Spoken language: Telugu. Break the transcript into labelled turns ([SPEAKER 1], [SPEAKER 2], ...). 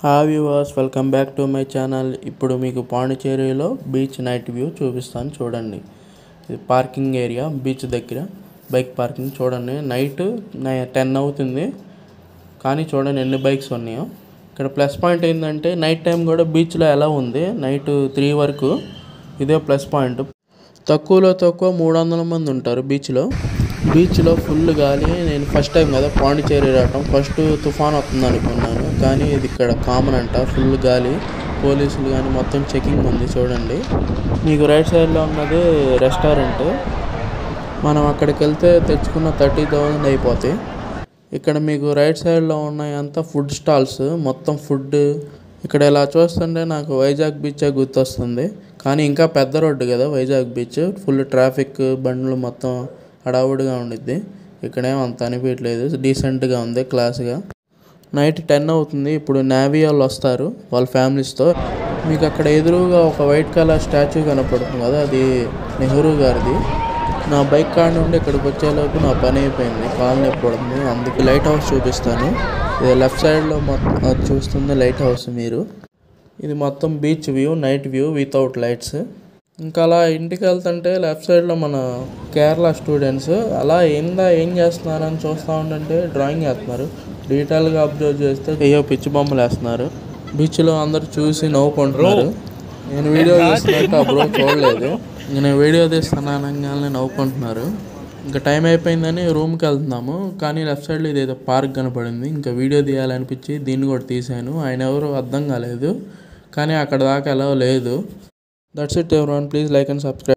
[SPEAKER 1] Hi viewers, welcome back to my channel. ఇప్పుడు మీకు పాండిచేరిలో బీచ్ నైట్ వ్యూ చూపిస్తాను చూడండి. ఇది పార్కింగ్ ఏరియా, బీచ్ దగ్గర బైక్ పార్కింగ్ చూడండి. నైట్ 10 అవుతుంది కానీ చూడండి ఎన్ని బైక్స్ ఉన్నాయో. ఇక్కడ ప్లస్ పాయింట్ ఏంటంటే నైట్ టైం కూడా బీచ్లో ఎలా ఉంది, నైట్ 3 వరకు. ఇదే ప్లస్ పాయింట్. తక్కువలో తక్కువ 300 మంది ఉంటారు బీచ్లో ఫుల్ గాలి. నేను ఫస్ట్ టైం కదా పాండిచేరి రావటం, ఫస్ట్ తుఫాన్ వస్తుంది అనుకున్నాను కానీ ఇది ఇక్కడ కామన్ అంట. ఫుల్ గాలి, పోలీసులు కానీ మొత్తం చెకింగ్ ఉంది చూడండి. మీకు రైట్ సైడ్లో ఉన్నది రెస్టారెంట్. మనం అక్కడికి వెళ్తే తెచ్చుకున్న 30,000 అయిపోతాయి. ఇక్కడ మీకు రైట్ సైడ్లో ఉన్నాయి అంతా ఫుడ్ స్టాల్స్, మొత్తం ఫుడ్. ఇక్కడ ఇలా చూస్తుంటే నాకు వైజాగ్ బీచే గుర్తొస్తుంది కానీ ఇంకా పెద్ద రోడ్డు కదా వైజాగ్ బీచ్. ఫుల్ ట్రాఫిక్, బండ్లు మొత్తం హడావుడిగా ఉండిద్ది. ఇక్కడేమో అంత అనిపించలేదు, డీసెంట్గా ఉంది, క్లాస్గా. నైట్ 10 అవుతుంది. ఇప్పుడు నేవీ వాళ్ళు వస్తారు వాళ్ళ ఫ్యామిలీస్తో. మీకు అక్కడ ఎదురుగా ఒక వైట్ కలర్ స్టాచ్యూ కనపడుతుంది కదా, అది నెహ్రూ గారిది. నా బైక్ కాడ నుండి ఇక్కడికి వచ్చేలోపు నా పని అయిపోయింది, కాలు నొప్పి పడుతుంది. అందుకే లైట్ హౌస్ చూపిస్తాను. ఇది లెఫ్ట్ సైడ్లో మొత్తం అది చూస్తుంది లైట్ హౌస్ మీరు. ఇది మొత్తం beach view, night view without lights. ఇంకా అలా ఇంటికి వెళ్తుంటే లెఫ్ట్ సైడ్లో మన కేరళ స్టూడెంట్స్ అలా ఏం చేస్తున్నారని చూస్తూ ఉంటుంటే డ్రాయింగ్ వేస్తున్నారు. డీటెయిల్గా అబ్జర్వ్ చేస్తే అయ్యో పిచ్చి బొమ్మలు వేస్తున్నారు. బీచ్లో అందరూ చూసి నవ్వుకుంటున్నారు. నేను వీడియో తీస్తున్నట్టు అప్పుడు చూడలేదు, నేను వీడియో తీస్తున్నానగానే నవ్వుకుంటున్నారు. ఇంకా టైం అయిపోయిందని రూమ్కి వెళ్తున్నాము కానీ లెఫ్ట్ సైడ్లో ఇదేదో పార్క్ కనపడింది. ఇంకా వీడియో తీయాలనిపించి దీన్ని కూడా తీశాను. ఆయన ఎవరు అర్థం కాలేదు కానీ అక్కడ దాకా ఎలా లేదు. That's it everyone, please like and subscribe.